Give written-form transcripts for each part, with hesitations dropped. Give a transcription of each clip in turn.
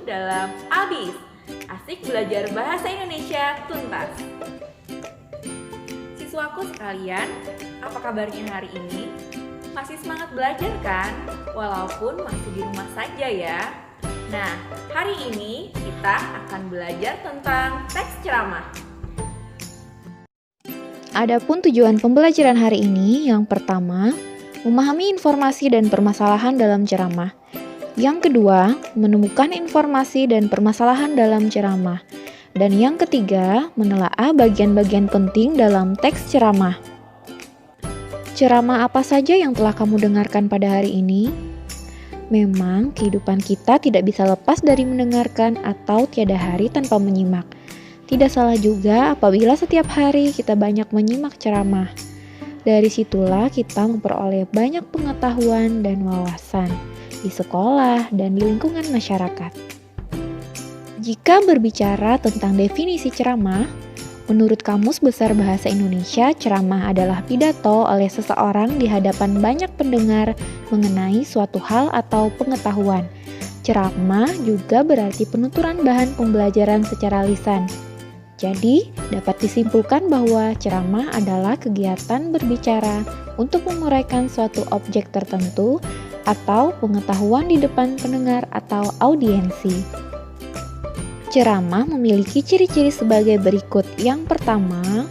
dalam ABIS. Asik belajar bahasa Indonesia tuntas. Siswaku sekalian, apa kabarnya hari ini? Masih semangat belajar kan? Walaupun masih di rumah saja ya. Nah, hari ini kita akan belajar tentang teks ceramah. Adapun tujuan pembelajaran hari ini, yang pertama, memahami informasi dan permasalahan dalam ceramah. Yang kedua, menemukan informasi dan permasalahan dalam ceramah. Dan yang ketiga, menelaah bagian-bagian penting dalam teks ceramah. Ceramah apa saja yang telah kamu dengarkan pada hari ini? Memang kehidupan kita tidak bisa lepas dari mendengarkan atau tiada hari tanpa menyimak. Tidak salah juga apabila setiap hari kita banyak menyimak ceramah. Dari situlah kita memperoleh banyak pengetahuan dan wawasan di sekolah dan di lingkungan masyarakat. Jika berbicara tentang definisi ceramah, menurut Kamus Besar Bahasa Indonesia, ceramah adalah pidato oleh seseorang di hadapan banyak pendengar mengenai suatu hal atau pengetahuan. Ceramah juga berarti penuturan bahan pembelajaran secara lisan. Jadi, dapat disimpulkan bahwa ceramah adalah kegiatan berbicara untuk menguraikan suatu objek tertentu atau pengetahuan di depan pendengar atau audiensi. Ceramah memiliki ciri-ciri sebagai berikut. Yang pertama,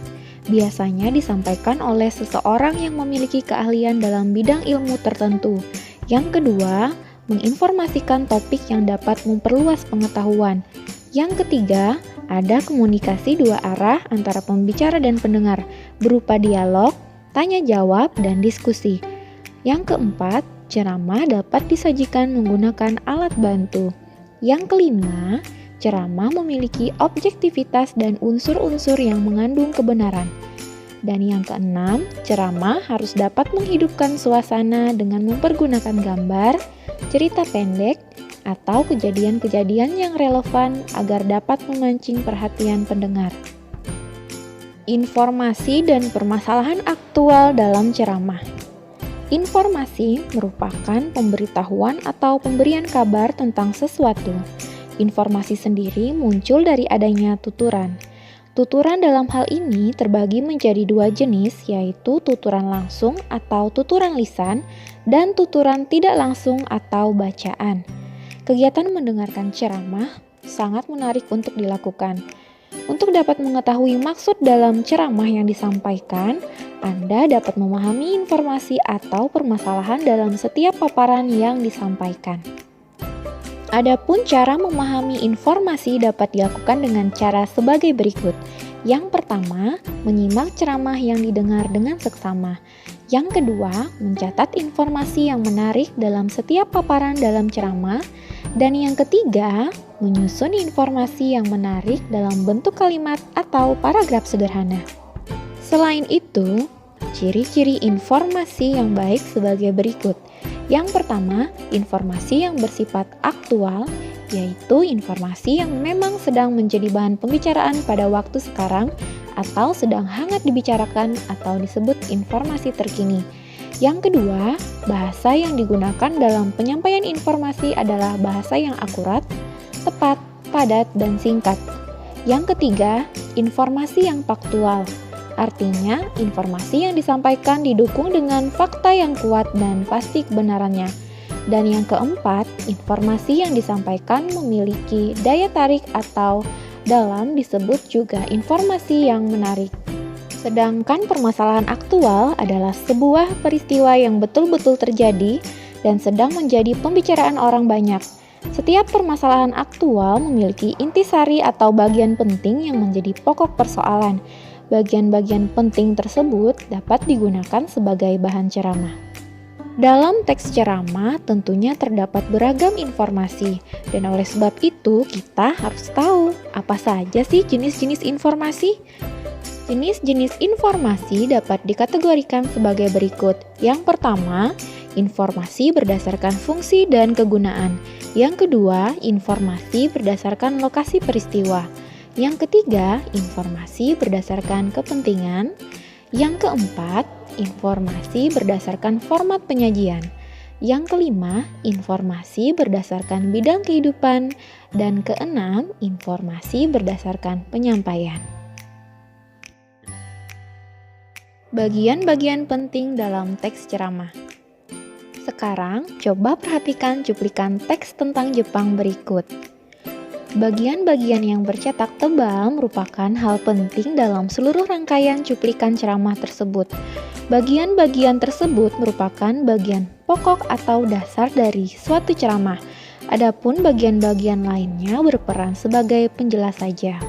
biasanya disampaikan oleh seseorang yang memiliki keahlian dalam bidang ilmu tertentu. Yang kedua, menginformasikan topik yang dapat memperluas pengetahuan. Yang ketiga, ada komunikasi dua arah antara pembicara dan pendengar, berupa dialog, tanya jawab, dan diskusi. Yang keempat, ceramah dapat disajikan menggunakan alat bantu. Yang kelima, ceramah memiliki objektivitas dan unsur-unsur yang mengandung kebenaran. Dan yang keenam, ceramah harus dapat menghidupkan suasana dengan mempergunakan gambar, cerita pendek, atau kejadian-kejadian yang relevan agar dapat memancing perhatian pendengar. Informasi dan permasalahan aktual dalam ceramah. Informasi merupakan pemberitahuan atau pemberian kabar tentang sesuatu. Informasi sendiri muncul dari adanya tuturan. Tuturan dalam hal ini terbagi menjadi dua jenis, yaitu tuturan langsung atau tuturan lisan dan tuturan tidak langsung atau bacaan. Kegiatan mendengarkan ceramah sangat menarik untuk dilakukan. Untuk dapat mengetahui maksud dalam ceramah yang disampaikan, Anda dapat memahami informasi atau permasalahan dalam setiap paparan yang disampaikan. Adapun cara memahami informasi dapat dilakukan dengan cara sebagai berikut. Yang pertama, menyimak ceramah yang didengar dengan seksama. Yang kedua, mencatat informasi yang menarik dalam setiap paparan dalam ceramah. Dan yang ketiga, menyusun informasi yang menarik dalam bentuk kalimat atau paragraf sederhana. Selain itu, ciri-ciri informasi yang baik sebagai berikut. Yang pertama, informasi yang bersifat aktual, yaitu informasi yang memang sedang menjadi bahan pembicaraan pada waktu sekarang atau sedang hangat dibicarakan atau disebut informasi terkini. Yang kedua, bahasa yang digunakan dalam penyampaian informasi adalah bahasa yang akurat, tepat, padat, dan singkat. Yang ketiga, informasi yang faktual. Artinya, informasi yang disampaikan didukung dengan fakta yang kuat dan pasti kebenarannya. Dan yang keempat, informasi yang disampaikan memiliki daya tarik atau dalam disebut juga informasi yang menarik. Sedangkan permasalahan aktual adalah sebuah peristiwa yang betul-betul terjadi dan sedang menjadi pembicaraan orang banyak. Setiap permasalahan aktual memiliki intisari atau bagian penting yang menjadi pokok persoalan. Bagian-bagian penting tersebut dapat digunakan sebagai bahan ceramah. Dalam teks ceramah tentunya terdapat beragam informasi, dan oleh sebab itu kita harus tahu apa saja sih jenis-jenis informasi. Jenis-jenis informasi dapat dikategorikan sebagai berikut. Yang pertama, informasi berdasarkan fungsi dan kegunaan. Yang kedua, informasi berdasarkan lokasi peristiwa. Yang ketiga, informasi berdasarkan kepentingan. Yang keempat, informasi berdasarkan format penyajian. Yang kelima, informasi berdasarkan bidang kehidupan. Dan keenam, informasi berdasarkan penyampaian. Bagian-bagian penting dalam teks ceramah. Sekarang, coba perhatikan cuplikan teks tentang Jepang berikut. Bagian-bagian yang bercetak tebal merupakan hal penting dalam seluruh rangkaian cuplikan ceramah tersebut. Bagian-bagian tersebut merupakan bagian pokok atau dasar dari suatu ceramah. Adapun bagian-bagian lainnya berperan sebagai penjelas saja.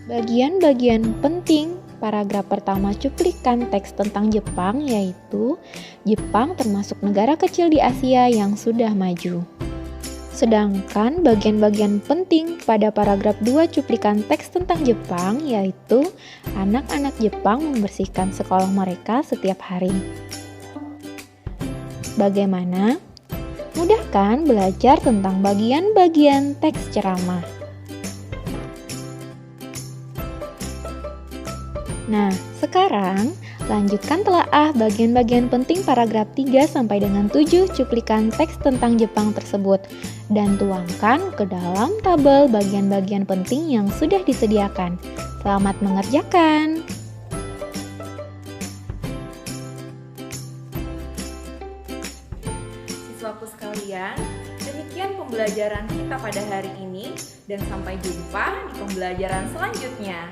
Bagian-bagian penting paragraf pertama cuplikan teks tentang Jepang yaitu Jepang termasuk negara kecil di Asia yang sudah maju. Sedangkan bagian-bagian penting pada paragraf 2 cuplikan teks tentang Jepang yaitu anak-anak Jepang membersihkan sekolah mereka setiap hari. Bagaimana? Mudah kan belajar tentang bagian-bagian teks ceramah? Nah, sekarang lanjutkan telaah bagian-bagian penting paragraf 3 sampai dengan 7 cuplikan teks tentang Jepang tersebut dan tuangkan ke dalam tabel bagian-bagian penting yang sudah disediakan. Selamat mengerjakan. Siswaku sekalian, demikian pembelajaran kita pada hari ini dan sampai jumpa di pembelajaran selanjutnya.